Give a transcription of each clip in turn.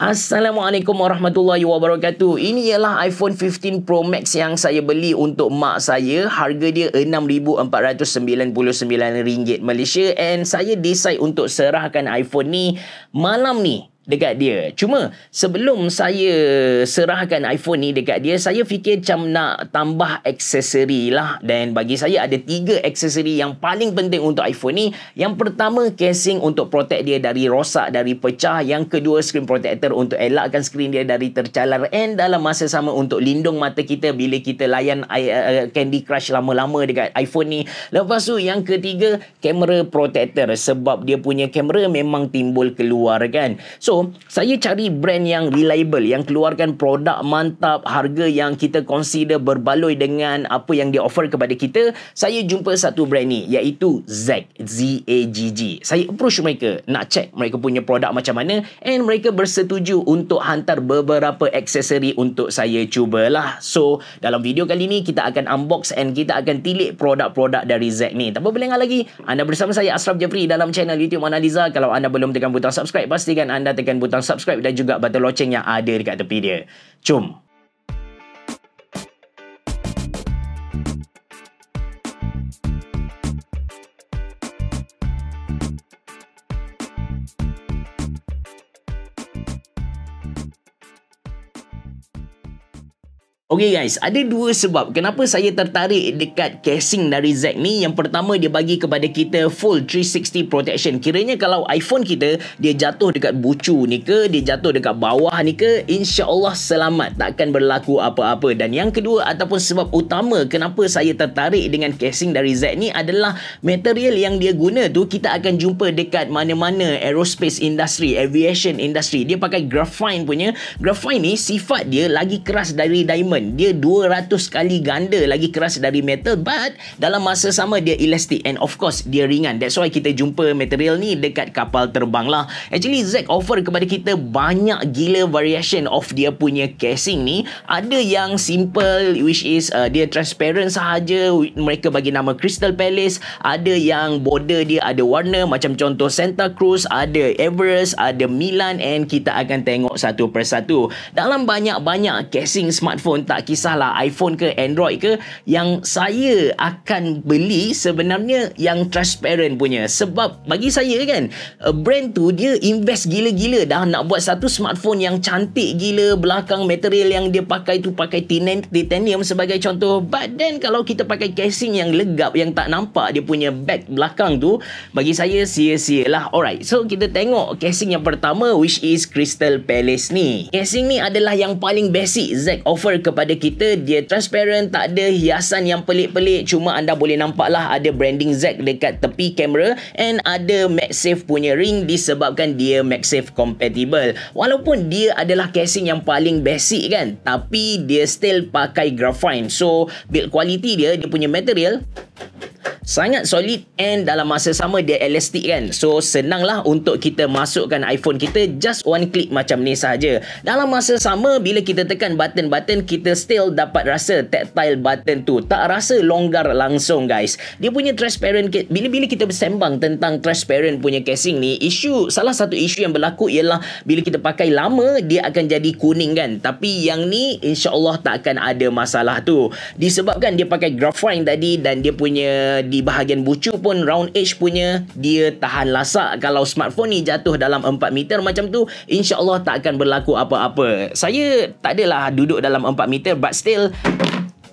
Assalamualaikum warahmatullahi wabarakatuh. Ini ialah iPhone 15 Pro Max yang saya beli untuk mak saya. Harga dia RM6,499 Malaysia. And saya decide untuk serahkan iPhone ni malam ni dekat dia. Cuma sebelum saya serahkan iPhone ni dekat dia, saya fikir macam nak tambah aksesori lah. Dan bagi saya ada 3 aksesori yang paling penting untuk iPhone ni. Yang pertama, casing untuk protect dia dari rosak, dari pecah. Yang kedua, screen protector untuk elakkan skrin dia dari tercalar. And dalam masa sama untuk lindung mata kita bila kita layan Candy Crush lama-lama dekat iPhone ni. Lepas tu yang ketiga, kamera protector. Sebab dia punya kamera memang timbul keluar kan. So, saya cari brand yang reliable, yang keluarkan produk mantap, harga yang kita consider berbaloi dengan apa yang dia offer kepada kita. Saya jumpa satu brand ni, iaitu Zagg, Z-A-G-G. Saya approach mereka, nak check mereka punya produk macam mana, and mereka bersetuju untuk hantar beberapa aksesori untuk saya cubalah. So, dalam video kali ni kita akan unbox and kita akan tilik produk-produk dari Zagg ni. Tak apa berlengah lagi, anda bersama saya Ashraf Jeffrey dalam channel YouTube Monaliza. Kalau anda belum tekan butang subscribe, pastikan anda tekan butang subscribe dan juga butang loceng yang ada dekat tepi dia. Jom. Okay guys, ada 2 sebab kenapa saya tertarik dekat casing dari Zagg ni. Yang pertama, dia bagi kepada kita full 360 protection. Kiranya kalau iPhone kita, dia jatuh dekat bucu ni ke, dia jatuh dekat bawah ni ke, insya-Allah selamat, takkan berlaku apa-apa. Dan yang kedua ataupun sebab utama kenapa saya tertarik dengan casing dari Zagg ni adalah material yang dia guna tu kita akan jumpa dekat mana-mana aerospace industry, aviation industry. Dia pakai graphite punya. Graphite ni sifat dia lagi keras dari diamond. Dia 200 kali ganda lagi keras dari metal, but dalam masa sama dia elastic and of course dia ringan. That's why kita jumpa material ni dekat kapal terbang lah. Actually Zagg offer kepada kita banyak gila variation of dia punya casing ni. Ada yang simple, which is dia transparent sahaja, mereka bagi nama Crystal Palace. Ada yang border dia ada warna macam contoh Santa Cruz, ada Everest, ada Milan, and kita akan tengok satu persatu. Dalam banyak-banyak casing smartphone, tak kisahlah iPhone ke Android ke, yang saya akan beli sebenarnya yang transparent punya. Sebab bagi saya kan, brand tu dia invest gila-gila dah nak buat satu smartphone yang cantik gila. Belakang material yang dia pakai tu pakai titanium sebagai contoh. But then kalau kita pakai casing yang legap, yang tak nampak dia punya back belakang tu, bagi saya sia-sia lah. Alright, so kita tengok casing yang pertama, which is Crystal Palace ni. Casing ni adalah yang paling basic Zagg offer kepada kita. Dia transparent, tak ada hiasan yang pelik-pelik. Cuma anda boleh nampak lah ada branding Zagg dekat tepi kamera, and ada MagSafe punya ring disebabkan dia MagSafe compatible. Walaupun dia adalah casing yang paling basic kan, tapi dia still pakai graphite. So build quality dia punya material sangat solid, and dalam masa sama dia elastic kan. So senanglah untuk kita masukkan iPhone kita, just one click macam ni sahaja. Dalam masa sama bila kita tekan button-button, kita still dapat rasa tactile button tu, tak rasa longgar langsung guys. Dia punya transparent, bila kita bersembang tentang transparent punya casing ni, salah satu isu yang berlaku ialah bila kita pakai lama dia akan jadi kuning kan. Tapi yang ni insya-Allah tak akan ada masalah tu, disebabkan dia pakai graphite tadi, dan dia punya di bahagian bucu pun round edge punya, dia tahan lasak. Kalau smartphone ni jatuh dalam 4 meter macam tu, insya-Allah tak akan berlaku apa-apa. Saya tak adalah duduk dalam 4 meter, but still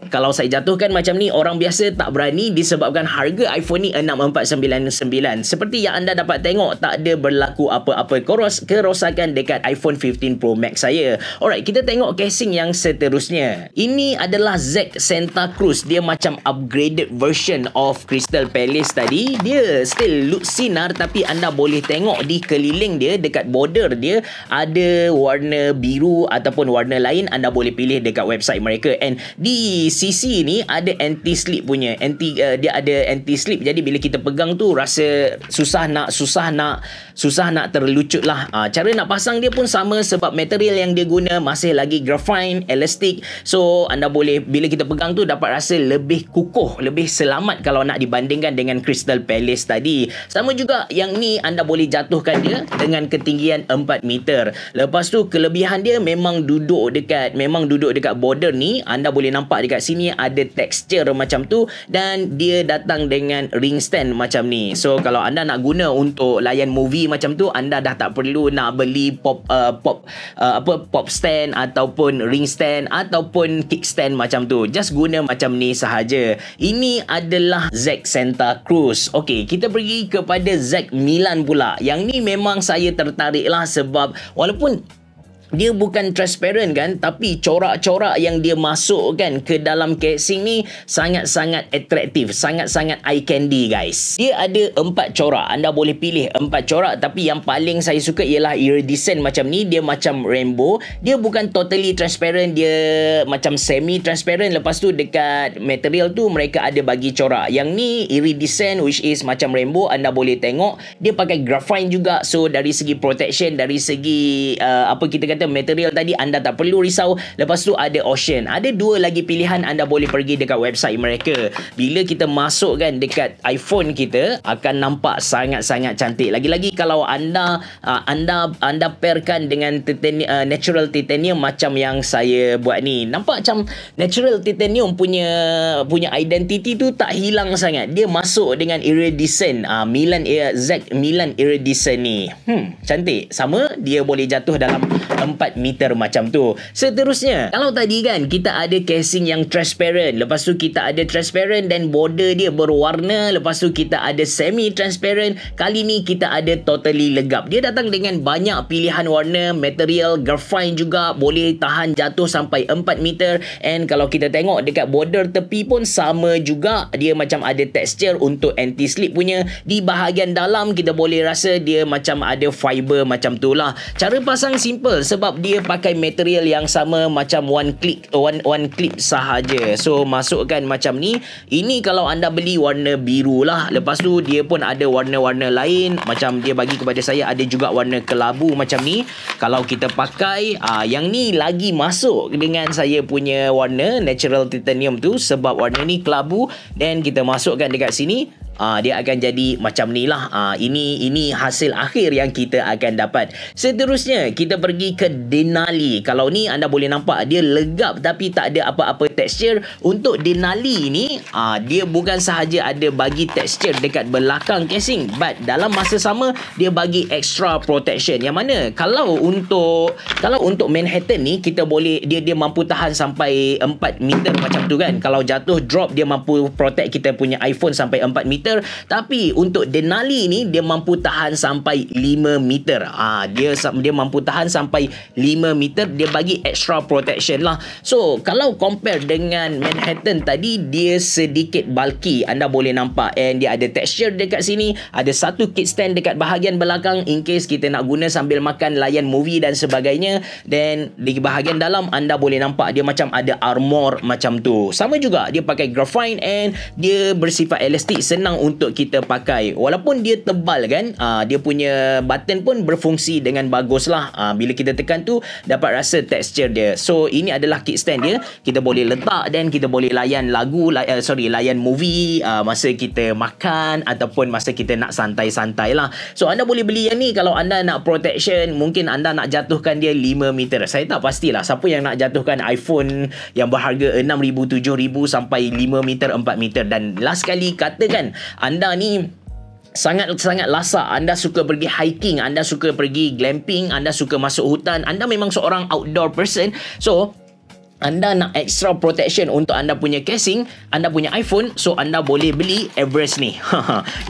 kalau saya jatuhkan macam ni, orang biasa tak berani disebabkan harga iPhone ni RM6,499. Seperti yang anda dapat tengok, tak ada berlaku apa-apa kerosakan dekat iPhone 15 Pro Max saya. Alright, kita tengok casing yang seterusnya. Ini adalah Zagg Santa Cruz. Dia macam upgraded version of Crystal Palace tadi. Dia still look sinar, tapi anda boleh tengok di keliling dia, dekat border dia ada warna biru ataupun warna lain. Anda boleh pilih dekat website mereka, and di sisi ni ada anti slip punya. Dia ada anti slip. Jadi bila kita pegang tu rasa susah nak terlucut lah. Cara nak pasang dia pun sama sebab material yang dia guna masih lagi graphite, elastic. So anda boleh bila kita pegang tu dapat rasa lebih kukuh, lebih selamat kalau nak dibandingkan dengan Crystal Palace tadi. Sama juga yang ni anda boleh jatuhkan dia dengan ketinggian 4 meter. Lepas tu kelebihan dia memang duduk dekat border ni. Anda boleh nampak dekat sini ada texture macam tu dan dia datang dengan ring stand macam ni. So kalau anda nak guna untuk layan movie macam tu, anda dah tak perlu nak beli pop stand ataupun ring stand ataupun kickstand macam tu. Just guna macam ni sahaja. Ini adalah ZX Santa Cruz. Okey, kita pergi kepada ZX Milan pula. Yang ni memang saya tertarik lah sebab walaupun dia bukan transparent kan, tapi corak-corak yang dia masukkan ke dalam casing ni sangat-sangat atraktif, sangat-sangat eye candy guys. Dia ada 4 corak. Anda boleh pilih 4 corak, tapi yang paling saya suka ialah iridescent macam ni. Dia macam rainbow. Dia bukan totally transparent, dia macam semi transparent. Lepas tu dekat material tu mereka ada bagi corak. Yang ni iridescent which is macam rainbow. Anda boleh tengok dia pakai graphite juga. So dari segi protection, dari segi material tadi anda tak perlu risau. Lepas tu ada ocean. Ada 2 lagi pilihan. Anda boleh pergi dekat website mereka. Bila kita masukkan dekat iPhone kita akan nampak sangat-sangat cantik. Lagi-lagi kalau anda pairkan dengan natural titanium macam yang saya buat ni. Nampak macam natural titanium punya identity tu tak hilang sangat. Dia masuk dengan iridescent. ZX Milan iridescent ni. Cantik. Sama dia boleh jatuh dalam 4 meter macam tu. Seterusnya, kalau tadi kan kita ada casing yang transparent, lepas tu kita ada transparent dan border dia berwarna, lepas tu kita ada semi transparent, kali ni kita ada totally legap. Dia datang dengan banyak pilihan warna, material, graphite juga, boleh tahan jatuh sampai 4 meter. And kalau kita tengok dekat border tepi pun sama juga, dia macam ada texture untuk anti slip punya. Di bahagian dalam kita boleh rasa dia macam ada fiber macam tu lah. Cara pasang simple sebab dia pakai material yang sama, macam one click sahaja. So masukkan macam ni. Ini kalau anda beli warna biru lah. Lepas tu dia pun ada warna-warna lain. Macam dia bagi kepada saya ada juga warna kelabu macam ni. Kalau kita pakai yang ni lagi masuk dengan saya punya warna natural titanium tu sebab warna ni kelabu. Dan kita masukkan dekat sini. Dia akan jadi macam ni lah. Ini hasil akhir yang kita akan dapat. Seterusnya kita pergi ke Denali. Kalau ni anda boleh nampak dia legap tapi tak ada apa-apa texture. Untuk Denali ni dia bukan sahaja ada bagi texture dekat belakang casing, but dalam masa sama dia bagi extra protection. Yang mana kalau untuk Manhattan ni kita boleh dia mampu tahan sampai 4 meter macam tu kan. Kalau jatuh drop dia mampu protect kita punya iPhone sampai 4 meter. Tapi untuk Denali ni dia mampu tahan sampai 5 meter. Dia mampu tahan sampai 5 meter. Dia bagi extra protection lah. So kalau compare dengan Manhattan tadi, dia sedikit bulky. Anda boleh nampak. And dia ada texture dekat sini. Ada satu kickstand dekat bahagian belakang in case kita nak guna sambil makan, layan movie dan sebagainya. Dan di bahagian dalam anda boleh nampak dia macam ada armor macam tu. Sama juga dia pakai graphite and dia bersifat elastik, senang untuk kita pakai. Walaupun dia tebal kan, dia punya button pun berfungsi dengan bagus lah. Bila kita tekan tu dapat rasa texture dia. So ini adalah kickstand dia. Kita boleh letak dan kita boleh layan layan movie masa kita makan ataupun masa kita nak santai-santai lah. So anda boleh beli yang ni kalau anda nak protection. Mungkin anda nak jatuhkan dia 5 meter. Saya tak pastilah siapa yang nak jatuhkan iPhone yang berharga 6,000, 7,000 sampai 5 meter, 4 meter. Dan last kali katakan anda ni sangat-sangat lasak, anda suka pergi hiking, anda suka pergi glamping, anda suka masuk hutan, anda memang seorang outdoor person. So anda nak extra protection untuk anda punya casing, anda punya iPhone, so anda boleh beli Everest ni.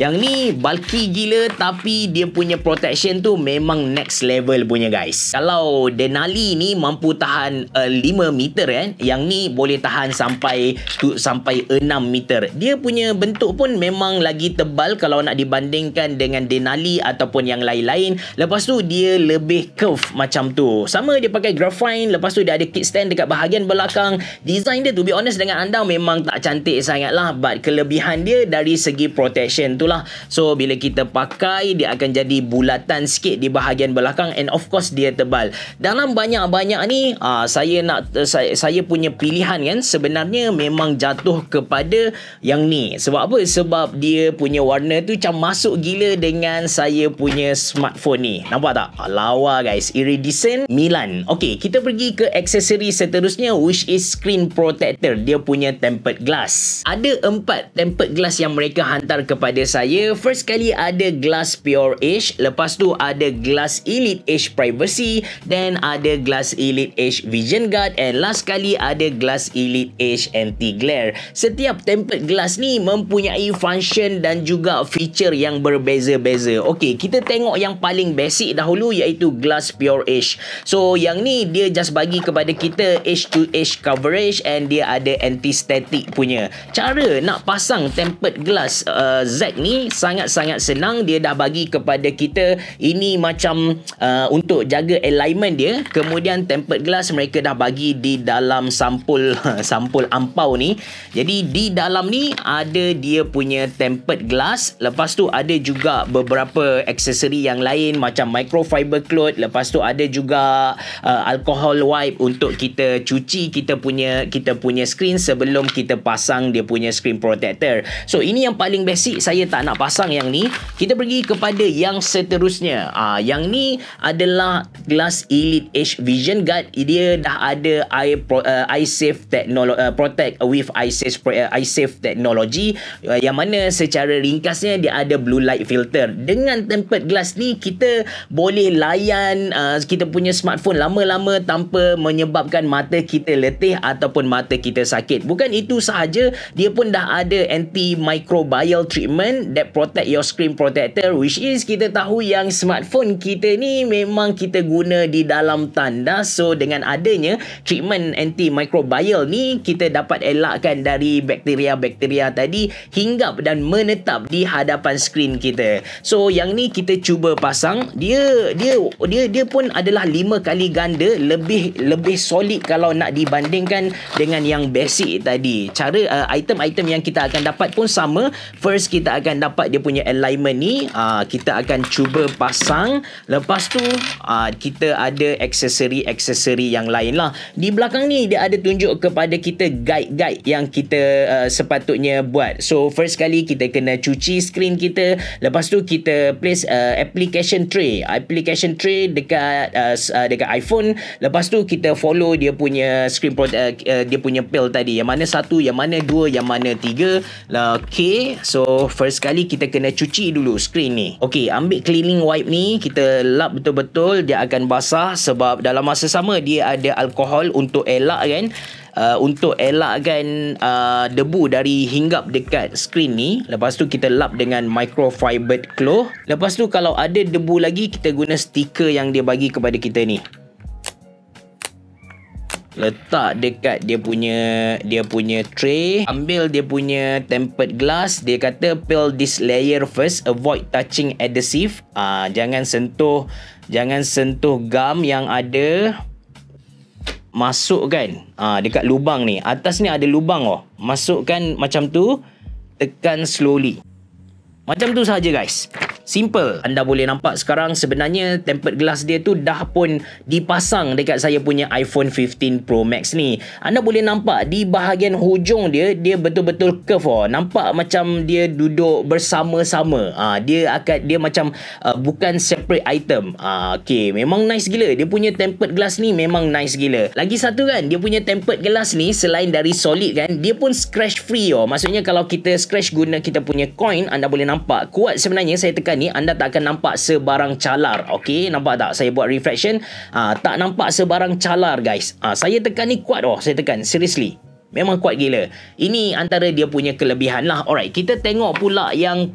Yang ni bulky gila tapi dia punya protection tu memang next level punya guys. Kalau Denali ni mampu tahan 5 meter kan, yang ni boleh tahan sampai 6 meter. Dia punya bentuk pun memang lagi tebal kalau nak dibandingkan dengan Denali ataupun yang lain-lain. Lepas tu dia lebih curve macam tu. Sama dia pakai graphite, lepas tu dia ada kickstand dekat bahagian bahagian belakang, design dia to be honest dengan anda memang tak cantik sangat lah, but kelebihan dia dari segi protection tu lah. So bila kita pakai, dia akan jadi bulatan sikit di bahagian belakang, and of course dia tebal. Dalam banyak-banyak ni saya punya pilihan kan sebenarnya memang jatuh kepada yang ni. Sebab apa? Sebab dia punya warna tu macam masuk gila dengan saya punya smartphone ni. Nampak tak? Lawa guys. Iridescent Milan. Okay, kita pergi ke aksesori seterusnya, which is screen protector. Dia punya tempered glass. Ada 4 tempered glass yang mereka hantar kepada saya. First kali ada glass Pure Edge, lepas tu ada glass Elite Edge Privacy, then ada glass Elite Edge Vision Guard, and last kali ada glass Elite Edge Anti Glare. Setiap tempered glass ni mempunyai function dan juga feature yang berbeza-beza. Okey, kita tengok yang paling basic dahulu, iaitu glass Pure Edge. So yang ni dia just bagi kepada kita edge to edge coverage, and dia ada anti-static punya. Cara nak pasang tempered glass Z ni sangat-sangat senang. Dia dah bagi kepada kita ini macam untuk jaga alignment dia. Kemudian tempered glass mereka dah bagi di dalam sampul sampul ampau ni. Jadi di dalam ni ada dia punya tempered glass. Lepas tu ada juga beberapa aksesori yang lain macam microfiber cloth. Lepas tu ada juga alcohol wipe untuk kita cuci kita punya screen sebelum kita pasang dia punya screen protector. So ini yang paling basic, saya tak nak pasang yang ni. Kita pergi kepada yang seterusnya. Yang ni adalah glass Elite Edge Vision Guard. Dia dah ada iSafe technology, protect with iSafe technology, yang mana secara ringkasnya dia ada blue light filter. Dengan tempered glass ni kita boleh layan kita punya smartphone lama-lama tanpa menyebabkan mata kita letih ataupun mata kita sakit. Bukan itu sahaja, dia pun dah ada anti-microbial treatment that protect your screen protector, which is kita tahu yang smartphone kita ni memang kita guna di dalam tandas. So dengan adanya treatment anti-microbial ni, kita dapat elakkan dari bakteria-bakteria tadi hinggap dan menetap di hadapan skrin kita. So yang ni kita cuba pasang. Dia pun adalah 5 kali ganda lebih solid kalau nak dibandingkan dengan yang basic tadi. Cara item-item yang kita akan dapat pun sama. First kita akan dapat dia punya alignment ni. Kita akan cuba pasang. Lepas tu kita ada aksesori-aksesori yang lain lah. Di belakang ni dia ada tunjuk kepada kita guide-guide yang kita sepatutnya buat. So first kali kita kena cuci skrin kita. Lepas tu kita place application tray dekat iPhone. Lepas tu kita follow dia punya screen dia punya pill tadi. Yang mana 1, yang mana 2, yang mana 3. Okay, so first kali kita kena cuci dulu skrin ni. Okay, ambil cleaning wipe ni, kita lap betul-betul, dia akan basah sebab dalam masa sama dia ada alkohol untuk elakkan debu dari hinggap dekat skrin ni. Lepas tu kita lap dengan microfiber cloth. Lepas tu kalau ada debu lagi, kita guna stiker yang dia bagi kepada kita ni. Letak dekat dia punya tray. Ambil dia punya tempered glass. Dia kata peel this layer first, avoid touching adhesive. Jangan sentuh gum yang ada. Masukkan dekat lubang ni. Atas ni ada lubang Masukkan macam tu. Tekan slowly. Macam tu sahaja guys. Simple. Anda boleh nampak sekarang sebenarnya tempered glass dia tu dah pun dipasang dekat saya punya iPhone 15 Pro Max ni. Anda boleh nampak di bahagian hujung dia betul-betul curve. Nampak macam dia duduk bersama-sama. Dia macam bukan separate item. Okay, memang nice gila. Dia punya tempered glass ni memang nice gila. Lagi satu kan, dia punya tempered glass ni selain dari solid kan, dia pun scratch free Maksudnya kalau kita scratch guna kita punya coin, anda boleh nampak kuat sebenarnya. Saya tekan ni, anda tak akan nampak sebarang calar. Okey, nampak tak? Saya buat reflection. Tak nampak sebarang calar guys. Saya tekan ni kuat saya tekan. Seriously. Memang kuat gila. Ini antara dia punya kelebihan lah. Alright, kita tengok pula yang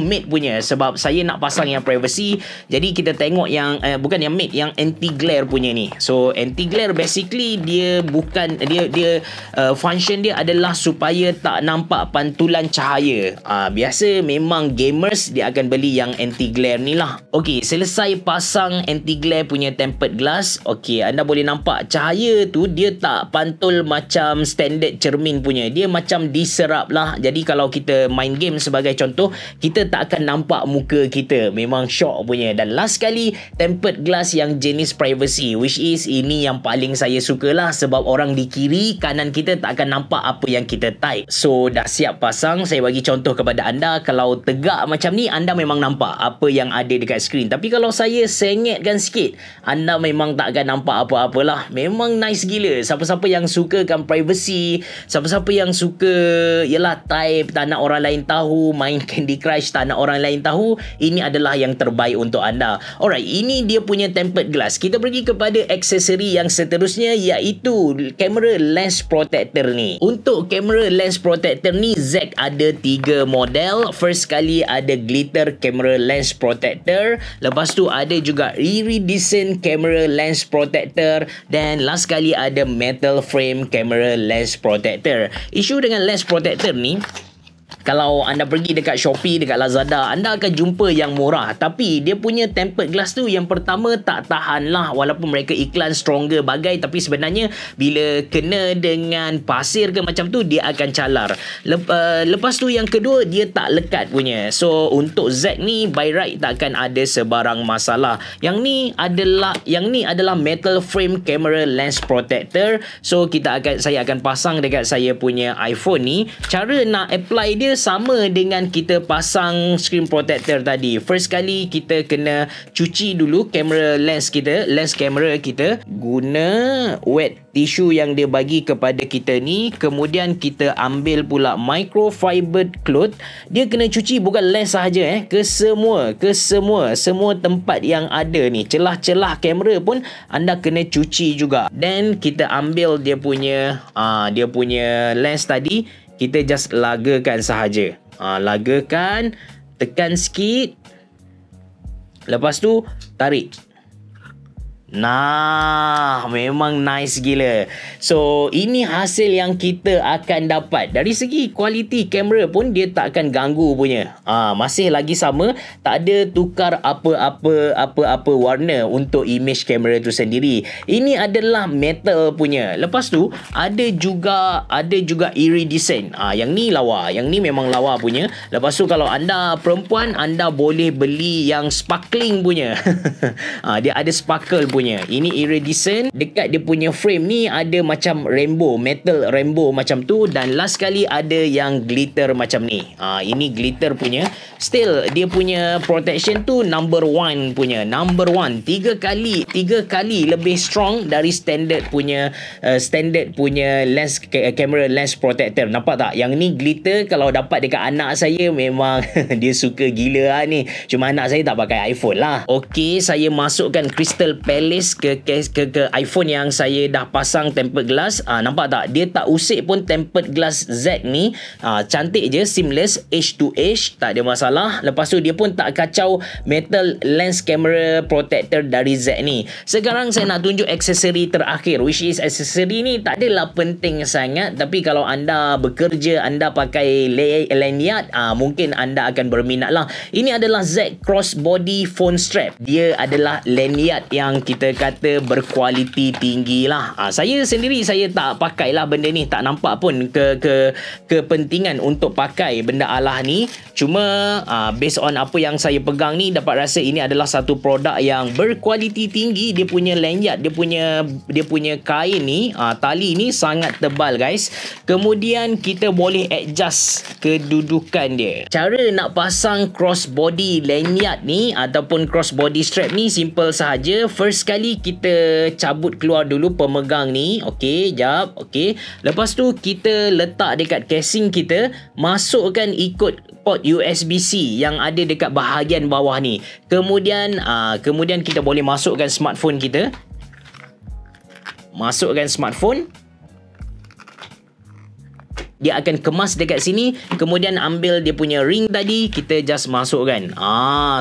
mate punya, sebab saya nak pasang yang privacy. Jadi kita tengok yang bukan yang mate, yang anti glare punya ni. So anti glare basically dia bukan dia function dia adalah supaya tak nampak pantulan cahaya. Biasa memang gamers dia akan beli yang anti glare ni lah. Okey, selesai pasang anti glare punya tempered glass. Okey, anda boleh nampak cahaya tu dia tak pantul macam standard cermin punya. Dia macam diserap lah. Jadi kalau kita main game sebagai contoh, kita tak akan nampak muka kita. Memang shock punya. Dan last sekali, tempered glass yang jenis privacy, which is ini yang paling saya suka lah, sebab orang di kiri kanan kita tak akan nampak apa yang kita type. So dah siap pasang, saya bagi contoh kepada anda. Kalau tegak macam ni, anda memang nampak apa yang ada dekat skrin. Tapi kalau saya sengetkan sikit, anda memang tak akan nampak apa-apalah. Memang nice gila. Siapa-siapa yang sukakan privacy, siapa-siapa yang suka yalah type, tak nak orang lain tahu, main Candy Crush tak nak orang lain tahu, ini adalah yang terbaik untuk anda. Alright, ini dia punya tempered glass. Kita pergi kepada aksesori yang seterusnya, iaitu camera lens protector ni. Untuk camera lens protector ni, Zeg ada 3 model. First kali ada glitter camera lens protector, lepas tu ada juga iridescent camera lens protector, dan last kali ada metal frame camera lens protector. Isu dengan lens protector ni, kalau anda pergi dekat Shopee, dekat Lazada, anda akan jumpa yang murah. Tapi dia punya tempered glass tu, yang pertama tak tahan lah. Walaupun mereka iklan stronger bagai, tapi sebenarnya bila kena dengan pasir ke macam tu, dia akan calar. Lepas tu yang kedua, dia tak lekat punya. So untuk Zeg ni by right takkan ada sebarang masalah. Yang ni adalah metal frame camera lens protector. So saya akan pasang dekat saya punya iPhone ni. Cara nak apply dia sama dengan kita pasang screen protector tadi. First kali kita kena cuci dulu lens kamera kita guna wet tissue yang dia bagi kepada kita ni. Kemudian kita ambil pula microfiber cloth. Dia kena cuci bukan lens sahaja ke semua tempat yang ada ni, celah-celah kamera pun anda kena cuci juga. Dan kita ambil dia punya lens tadi, kita just lagakan sahaja. Lagakan, tekan sikit. Lepas tu tarik. Nah, memang nice gila. So ini hasil yang kita akan dapat. Dari segi kualiti kamera pun dia tak akan ganggu punya. Masih lagi sama, tak ada tukar apa-apa warna untuk image kamera tu sendiri. Ini adalah metal punya. Lepas tu ada juga iridescent. Yang ni lawa, yang ni memang lawa punya. Lepas tu kalau anda perempuan, anda boleh beli yang sparkling punya. Dia ada sparkle punya. Ini iridescent. Dekat dia punya frame ni ada macam rainbow, metal rainbow macam tu. Dan last kali ada yang glitter macam ni. Ini glitter punya. Still dia punya protection tu number 1 punya. Number 1 3 kali lebih strong dari standard punya lens camera lens protector. Nampak tak? Yang ni glitter. Kalau dapat dekat anak saya, memang dia suka gila ni. Cuma anak saya tak pakai iPhone lah. Okey, saya masukkan Crystal Palace ke iPhone yang saya dah pasang tempered glass. Nampak tak? Dia tak usik pun tempered glass Zeg ni. Cantik je, seamless, edge to edge, tak ada masalah. Lepas tu dia pun tak kacau metal lens camera protector dari Zeg ni. Sekarang saya nak tunjuk aksesori terakhir, which is aksesori ni tak adalah penting sangat, tapi kalau anda bekerja, anda pakai lanyard, mungkin anda akan berminat lah. Ini adalah Zeg crossbody phone strap. Dia adalah lanyard yang kita kata berkualiti tinggi lah. Saya sendiri saya tak pakai lah benda ni, tak nampak pun kepentingan untuk pakai benda alah ni. Cuma based on apa yang saya pegang ni, dapat rasa ini adalah satu produk yang berkualiti tinggi. Dia punya lanyard, dia punya kain ni, tali ni sangat tebal guys. Kemudian kita boleh adjust kedudukan dia. Cara nak pasang crossbody lanyard ni ataupun crossbody strap ni simple sahaja. First kali kita cabut keluar dulu pemegang ni. Okey, jap. Okey. Lepas tu kita letak dekat casing kita, masukkan ikut port USB-C yang ada dekat bahagian bawah ni. Kemudian kita boleh masukkan smartphone kita. Masukkan smartphone. dia akan kemas dekat sini, kemudian ambil dia punya ring tadi, kita just masukkan.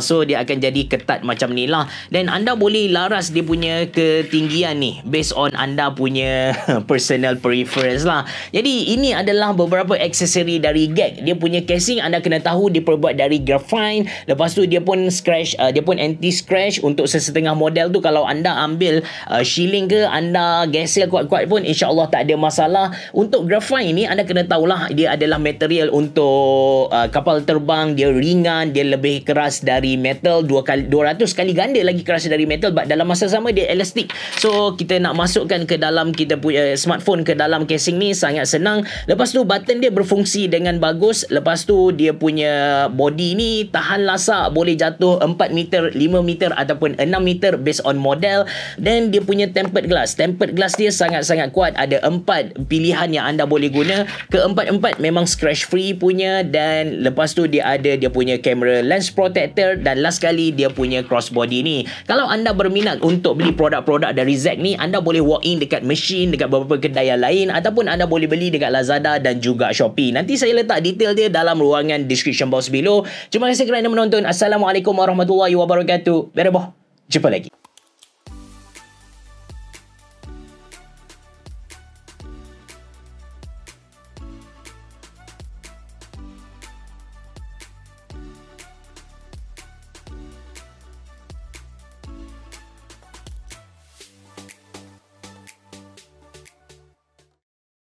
So dia akan jadi ketat macam ni lah. Dan anda boleh laras dia punya ketinggian ni based on anda punya personal preference lah. Jadi ini adalah beberapa aksesori dari GAG. Dia punya casing anda kena tahu dia perbuat dari graphite. Lepas tu dia pun scratch, dia pun anti scratch. Untuk sesetengah model tu kalau anda ambil shilling ke, anda gesel kuat-kuat pun insya-Allah tak ada masalah. Untuk graphite ni anda kena tahulah dia adalah material untuk kapal terbang, dia ringan, dia lebih keras dari metal 200 kali ganda lagi keras dari metal, but dalam masa sama dia elastik. So kita nak masukkan ke dalam kita punya smartphone ke dalam casing ni sangat senang. Lepas tu button dia berfungsi dengan bagus. Lepas tu dia punya body ni tahan lasak, boleh jatuh 4 meter, 5 meter ataupun 6 meter based on model. Dan dia punya tempered glass dia sangat-sangat kuat. Ada 4 pilihan yang anda boleh guna. Keempat-empat memang scratch free punya. Dan lepas tu dia ada dia punya camera lens protector. Dan last kali dia punya crossbody ni. Kalau anda berminat untuk beli produk-produk dari Zeg ni, anda boleh walk in dekat machine, dekat beberapa kedai yang lain, ataupun anda boleh beli dekat Lazada dan juga Shopee. Nanti saya letak detail dia dalam ruangan description box below. Terima kasih kerana menonton. Assalamualaikum warahmatullahi wabarakatuh. Bereboh. Jumpa lagi.